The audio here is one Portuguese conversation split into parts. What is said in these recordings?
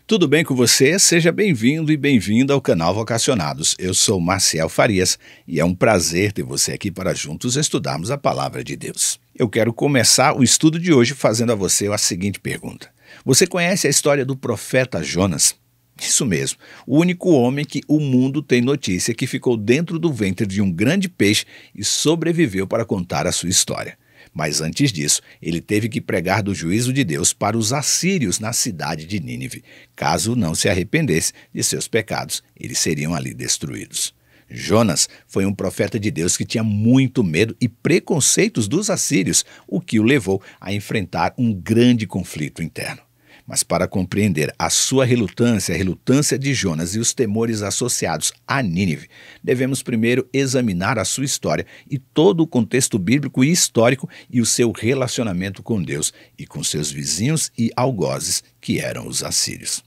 Tudo bem com você? Seja bem-vindo e bem-vinda ao canal Vocacionados. Eu sou Marciel Farias e é um prazer ter você aqui para juntos estudarmos a Palavra de Deus. Eu quero começar o estudo de hoje fazendo a você a seguinte pergunta. Você conhece a história do profeta Jonas? Isso mesmo, o único homem que o mundo tem notícia que ficou dentro do ventre de um grande peixe e sobreviveu para contar a sua história. Mas antes disso, ele teve que pregar do juízo de Deus para os assírios na cidade de Nínive. Caso não se arrependesse de seus pecados, eles seriam ali destruídos. Jonas foi um profeta de Deus que tinha muito medo e preconceitos dos assírios, o que o levou a enfrentar um grande conflito interno. Mas para compreender a sua relutância, a relutância de Jonas e os temores associados a Nínive, devemos primeiro examinar a sua história e todo o contexto bíblico e histórico e o seu relacionamento com Deus e com seus vizinhos e algozes, que eram os assírios.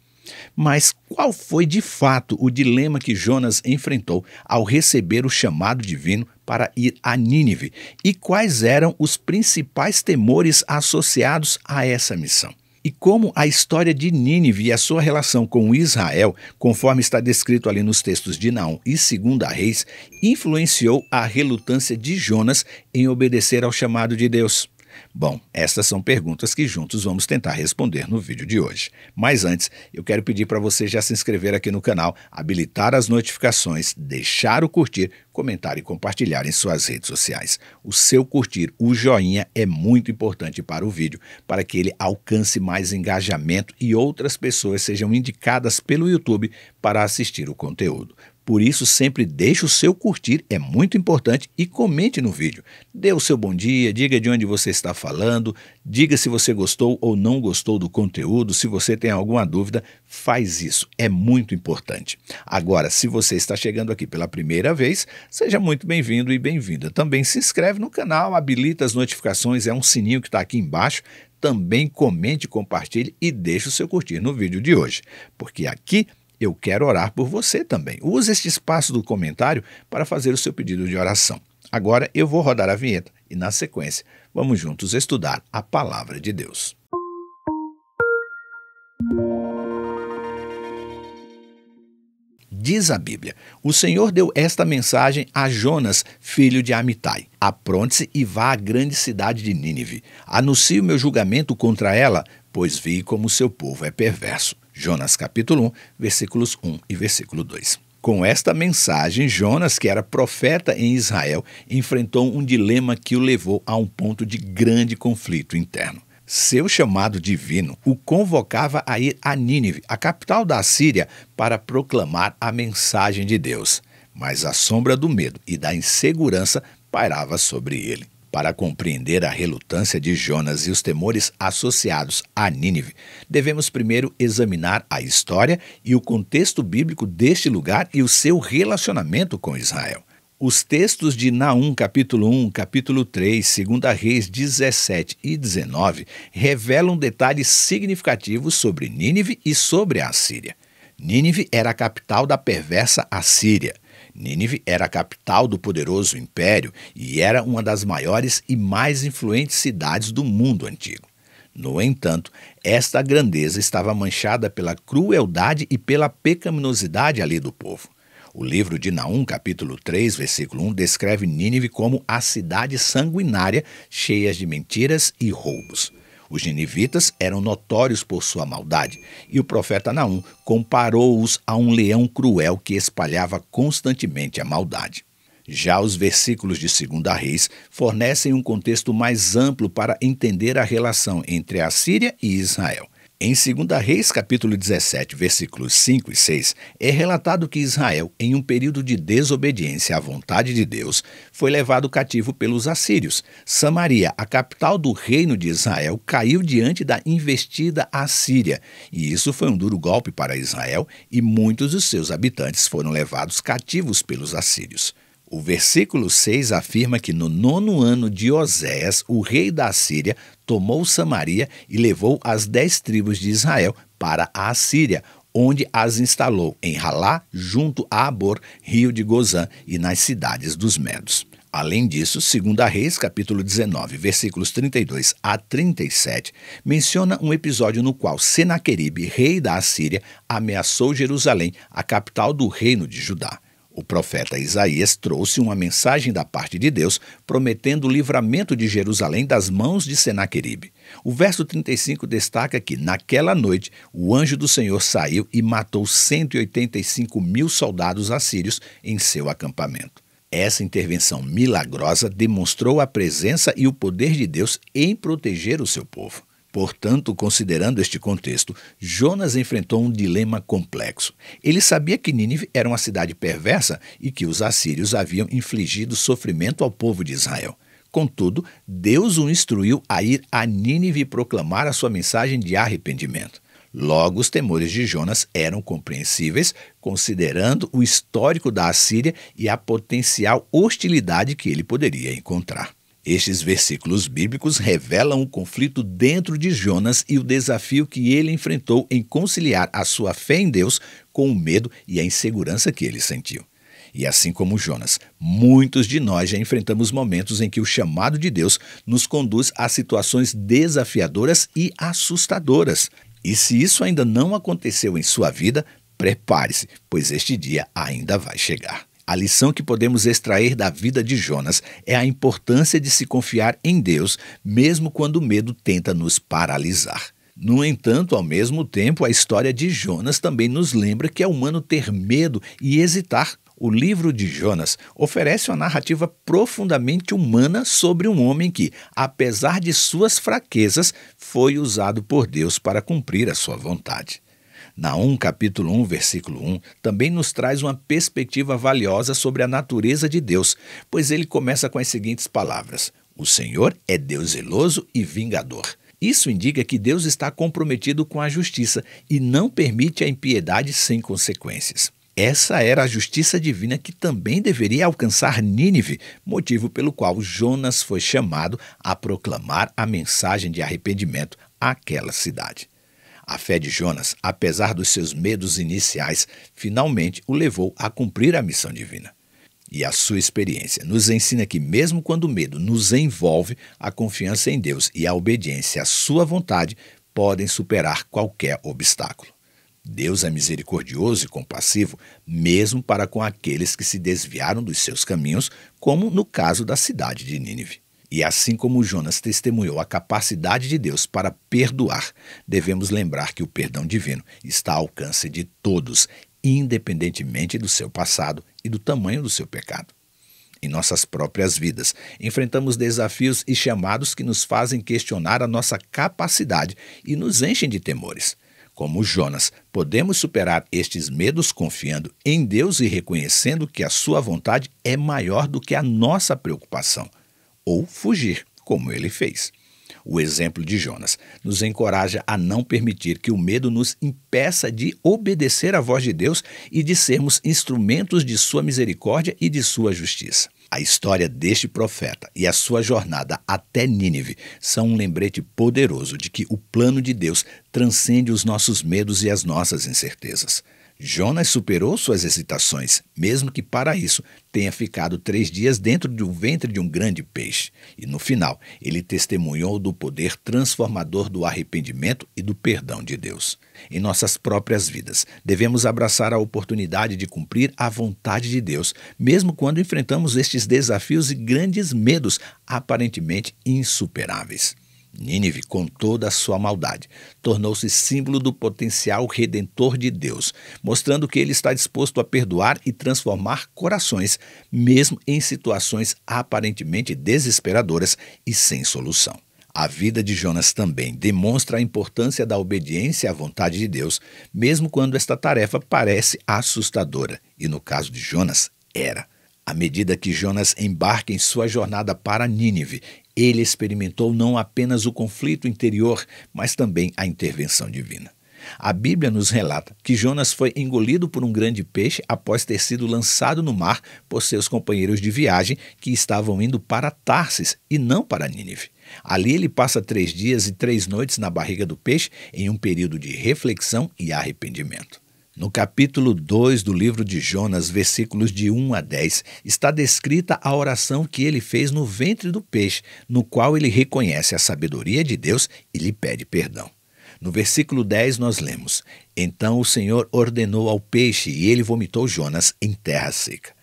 Mas qual foi de fato o dilema que Jonas enfrentou ao receber o chamado divino para ir a Nínive? E quais eram os principais temores associados a essa missão? E como a história de Nínive e a sua relação com Israel, conforme está descrito ali nos textos de Naum e 2 Reis, influenciou a relutância de Jonas em obedecer ao chamado de Deus? Bom, estas são perguntas que juntos vamos tentar responder no vídeo de hoje. Mas antes, eu quero pedir para você já se inscrever aqui no canal, habilitar as notificações, deixar o curtir, comentar e compartilhar em suas redes sociais. O seu curtir, o joinha, é muito importante para o vídeo, para que ele alcance mais engajamento e outras pessoas sejam indicadas pelo YouTube para assistir o conteúdo. Por isso, sempre deixe o seu curtir, é muito importante, e comente no vídeo. Dê o seu bom dia, diga de onde você está falando, diga se você gostou ou não gostou do conteúdo, se você tem alguma dúvida, faz isso, é muito importante. Agora, se você está chegando aqui pela primeira vez, seja muito bem-vindo e bem-vinda. Também se inscreve no canal, habilita as notificações, é um sininho que está aqui embaixo. Também comente, compartilhe e deixe o seu curtir no vídeo de hoje, porque aqui eu quero orar por você também. Use este espaço do comentário para fazer o seu pedido de oração. Agora eu vou rodar a vinheta e, na sequência, vamos juntos estudar a Palavra de Deus. Diz a Bíblia, o Senhor deu esta mensagem a Jonas, filho de Amitai. Apronte-se e vá à grande cidade de Nínive. Anuncie o meu julgamento contra ela, pois vi como seu povo é perverso. Jonas capítulo 1, versículos 1 e versículo 2. Com esta mensagem, Jonas, que era profeta em Israel, enfrentou um dilema que o levou a um ponto de grande conflito interno. Seu chamado divino o convocava a ir a Nínive, a capital da Assíria, para proclamar a mensagem de Deus. Mas a sombra do medo e da insegurança pairava sobre ele. Para compreender a relutância de Jonas e os temores associados a Nínive, devemos primeiro examinar a história e o contexto bíblico deste lugar e o seu relacionamento com Israel. Os textos de Naum, capítulo 1, capítulo 3, 2 Reis 17 e 19 revelam detalhes significativos sobre Nínive e sobre a Assíria. Nínive era a capital da perversa Assíria. Nínive era a capital do poderoso império e era uma das maiores e mais influentes cidades do mundo antigo. No entanto, esta grandeza estava manchada pela crueldade e pela pecaminosidade ali do povo. O livro de Naum, capítulo 3, versículo 1, descreve Nínive como a cidade sanguinária, cheia de mentiras e roubos. Os ninivitas eram notórios por sua maldade, e o profeta Naum comparou-os a um leão cruel que espalhava constantemente a maldade. Já os versículos de 2 Reis fornecem um contexto mais amplo para entender a relação entre a Síria e Israel. Em 2 Reis, capítulo 17, versículos 5 e 6, é relatado que Israel, em um período de desobediência à vontade de Deus, foi levado cativo pelos assírios. Samaria, a capital do reino de Israel, caiu diante da investida assíria, e isso foi um duro golpe para Israel, e muitos dos seus habitantes foram levados cativos pelos assírios. O versículo 6 afirma que no 9º ano de Oséias, o rei da Assíria tomou Samaria e levou as 10 tribos de Israel para a Assíria, onde as instalou em Halá, junto a Abor, rio de Gozã, e nas cidades dos Medos. Além disso, 2 Reis, capítulo 19, versículos 32 a 37, menciona um episódio no qual Senaqueribe, rei da Assíria, ameaçou Jerusalém, a capital do reino de Judá. O profeta Isaías trouxe uma mensagem da parte de Deus, prometendo o livramento de Jerusalém das mãos de Senaqueribe. O verso 35 destaca que, naquela noite, o anjo do Senhor saiu e matou 185.000 soldados assírios em seu acampamento. Essa intervenção milagrosa demonstrou a presença e o poder de Deus em proteger o seu povo. Portanto, considerando este contexto, Jonas enfrentou um dilema complexo. Ele sabia que Nínive era uma cidade perversa e que os assírios haviam infligido sofrimento ao povo de Israel. Contudo, Deus o instruiu a ir a Nínive e proclamar a sua mensagem de arrependimento. Logo, os temores de Jonas eram compreensíveis, considerando o histórico da Assíria e a potencial hostilidade que ele poderia encontrar. Estes versículos bíblicos revelam o conflito dentro de Jonas e o desafio que ele enfrentou em conciliar a sua fé em Deus com o medo e a insegurança que ele sentiu. E assim como Jonas, muitos de nós já enfrentamos momentos em que o chamado de Deus nos conduz a situações desafiadoras e assustadoras. E se isso ainda não aconteceu em sua vida, prepare-se, pois este dia ainda vai chegar. A lição que podemos extrair da vida de Jonas é a importância de se confiar em Deus, mesmo quando o medo tenta nos paralisar. No entanto, ao mesmo tempo, a história de Jonas também nos lembra que é humano ter medo e hesitar. O livro de Jonas oferece uma narrativa profundamente humana sobre um homem que, apesar de suas fraquezas, foi usado por Deus para cumprir a sua vontade. Naum, capítulo 1, versículo 1, também nos traz uma perspectiva valiosa sobre a natureza de Deus, pois ele começa com as seguintes palavras: O Senhor é Deus zeloso e vingador. Isso indica que Deus está comprometido com a justiça e não permite a impiedade sem consequências. Essa era a justiça divina que também deveria alcançar Nínive, motivo pelo qual Jonas foi chamado a proclamar a mensagem de arrependimento àquela cidade. A fé de Jonas, apesar dos seus medos iniciais, finalmente o levou a cumprir a missão divina. E a sua experiência nos ensina que, mesmo quando o medo nos envolve, a confiança em Deus e a obediência à sua vontade podem superar qualquer obstáculo. Deus é misericordioso e compassivo, mesmo para com aqueles que se desviaram dos seus caminhos, como no caso da cidade de Nínive. E assim como Jonas testemunhou a capacidade de Deus para perdoar, devemos lembrar que o perdão divino está ao alcance de todos, independentemente do seu passado e do tamanho do seu pecado. Em nossas próprias vidas, enfrentamos desafios e chamados que nos fazem questionar a nossa capacidade e nos enchem de temores. Como Jonas, podemos superar estes medos confiando em Deus e reconhecendo que a sua vontade é maior do que a nossa preocupação, ou fugir, como ele fez. O exemplo de Jonas nos encoraja a não permitir que o medo nos impeça de obedecer à voz de Deus e de sermos instrumentos de sua misericórdia e de sua justiça. A história deste profeta e a sua jornada até Nínive são um lembrete poderoso de que o plano de Deus transcende os nossos medos e as nossas incertezas. Jonas superou suas hesitações, mesmo que para isso tenha ficado 3 dias dentro do ventre de um grande peixe. E no final, ele testemunhou do poder transformador do arrependimento e do perdão de Deus. Em nossas próprias vidas, devemos abraçar a oportunidade de cumprir a vontade de Deus, mesmo quando enfrentamos estes desafios e grandes medos aparentemente insuperáveis. Nínive, com toda a sua maldade, tornou-se símbolo do potencial redentor de Deus, mostrando que ele está disposto a perdoar e transformar corações, mesmo em situações aparentemente desesperadoras e sem solução. A vida de Jonas também demonstra a importância da obediência à vontade de Deus, mesmo quando esta tarefa parece assustadora, e no caso de Jonas, era. À medida que Jonas embarca em sua jornada para Nínive, ele experimentou não apenas o conflito interior, mas também a intervenção divina. A Bíblia nos relata que Jonas foi engolido por um grande peixe após ter sido lançado no mar por seus companheiros de viagem que estavam indo para Tarsis e não para Nínive. Ali ele passa 3 dias e 3 noites na barriga do peixe em um período de reflexão e arrependimento. No capítulo 2 do livro de Jonas, versículos de 1 a 10, está descrita a oração que ele fez no ventre do peixe, no qual ele reconhece a sabedoria de Deus e lhe pede perdão. No versículo 10 nós lemos: Então o Senhor ordenou ao peixe e ele vomitou Jonas em terra seca.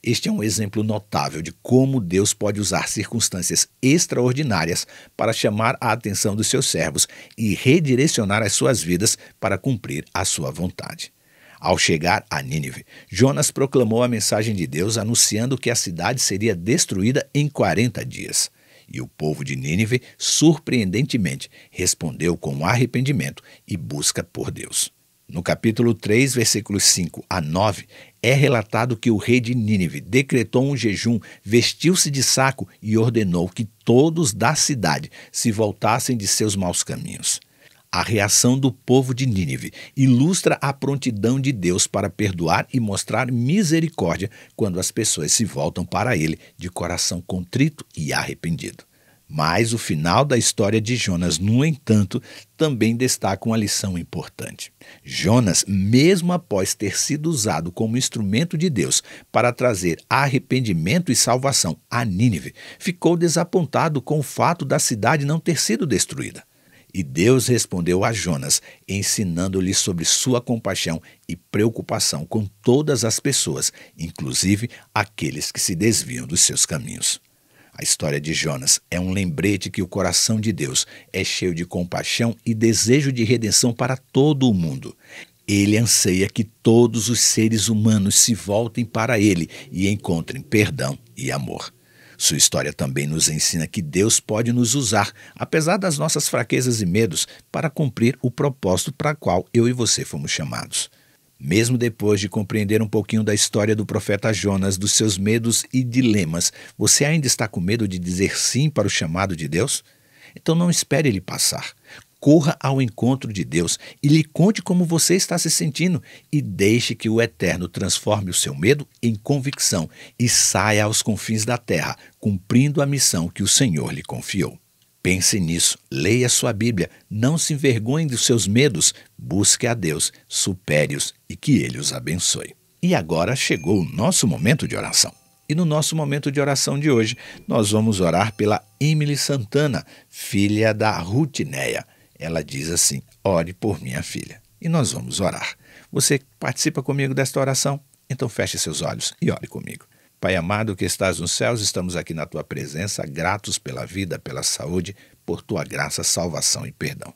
Este é um exemplo notável de como Deus pode usar circunstâncias extraordinárias para chamar a atenção dos seus servos e redirecionar as suas vidas para cumprir a sua vontade. Ao chegar a Nínive, Jonas proclamou a mensagem de Deus anunciando que a cidade seria destruída em 40 dias. E o povo de Nínive, surpreendentemente, respondeu com arrependimento e busca por Deus. No capítulo 3, versículos 5 a 9, é relatado que o rei de Nínive decretou um jejum, vestiu-se de saco e ordenou que todos da cidade se voltassem de seus maus caminhos. A reação do povo de Nínive ilustra a prontidão de Deus para perdoar e mostrar misericórdia quando as pessoas se voltam para Ele de coração contrito e arrependido. Mas o final da história de Jonas, no entanto, também destaca uma lição importante. Jonas, mesmo após ter sido usado como instrumento de Deus para trazer arrependimento e salvação a Nínive, ficou desapontado com o fato da cidade não ter sido destruída. E Deus respondeu a Jonas, ensinando-lhe sobre sua compaixão e preocupação com todas as pessoas, inclusive aqueles que se desviam dos seus caminhos. A história de Jonas é um lembrete que o coração de Deus é cheio de compaixão e desejo de redenção para todo o mundo. Ele anseia que todos os seres humanos se voltem para Ele e encontrem perdão e amor. Sua história também nos ensina que Deus pode nos usar, apesar das nossas fraquezas e medos, para cumprir o propósito para o qual eu e você fomos chamados. Mesmo depois de compreender um pouquinho da história do profeta Jonas, dos seus medos e dilemas, você ainda está com medo de dizer sim para o chamado de Deus? Então não espere ele passar. Corra ao encontro de Deus e lhe conte como você está se sentindo e deixe que o Eterno transforme o seu medo em convicção e saia aos confins da terra, cumprindo a missão que o Senhor lhe confiou. Pense nisso, leia sua Bíblia, não se envergonhe dos seus medos, busque a Deus, supere-os e que Ele os abençoe. E agora chegou o nosso momento de oração. E no nosso momento de oração de hoje, nós vamos orar pela Emily Santana, filha da Rutineia. Ela diz assim: ore por minha filha. E nós vamos orar. Você participa comigo desta oração? Então feche seus olhos e ore comigo. Pai amado que estás nos céus, estamos aqui na Tua presença, gratos pela vida, pela saúde, por Tua graça, salvação e perdão.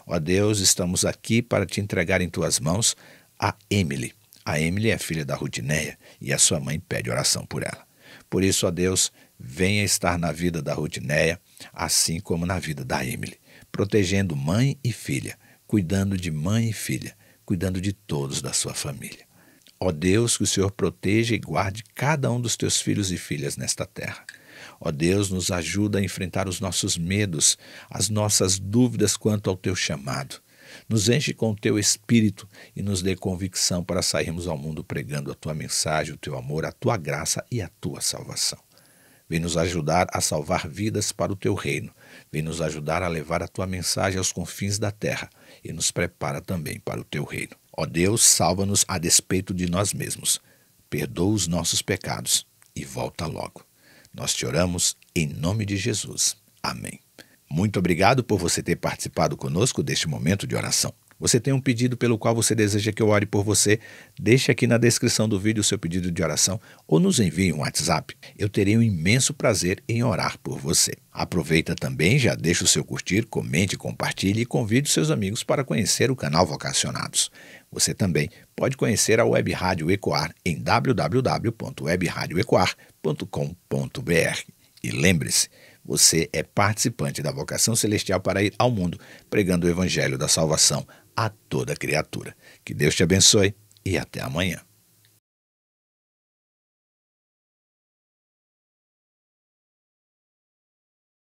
Ó Deus, estamos aqui para Te entregar em Tuas mãos a Emily. A Emily é filha da Rutineia e a sua mãe pede oração por ela. Por isso, ó Deus, venha estar na vida da Rutineia, assim como na vida da Emily, protegendo mãe e filha, cuidando de mãe e filha, cuidando de todos da sua família. Ó Deus, que o Senhor proteja e guarde cada um dos teus filhos e filhas nesta terra. Ó Deus, nos ajuda a enfrentar os nossos medos, as nossas dúvidas quanto ao teu chamado. Nos enche com o teu espírito e nos dê convicção para sairmos ao mundo pregando a tua mensagem, o teu amor, a tua graça e a tua salvação. Vem nos ajudar a salvar vidas para o teu reino. Vem nos ajudar a levar a tua mensagem aos confins da terra e nos prepara também para o teu reino. Ó Deus, salva-nos a despeito de nós mesmos. Perdoa os nossos pecados e volta logo. Nós te oramos em nome de Jesus. Amém. Muito obrigado por você ter participado conosco deste momento de oração. Você tem um pedido pelo qual você deseja que eu ore por você? Deixe aqui na descrição do vídeo o seu pedido de oração ou nos envie um WhatsApp. Eu terei um imenso prazer em orar por você. Aproveita também, já deixa o seu curtir, comente, compartilhe e convide seus amigos para conhecer o canal Vocacionados. Você também pode conhecer a Web Rádio Ecoar em www.webradioecoar.com.br. E lembre-se, você é participante da vocação celestial para ir ao mundo, pregando o evangelho da salvação a toda criatura. Que Deus te abençoe e até amanhã.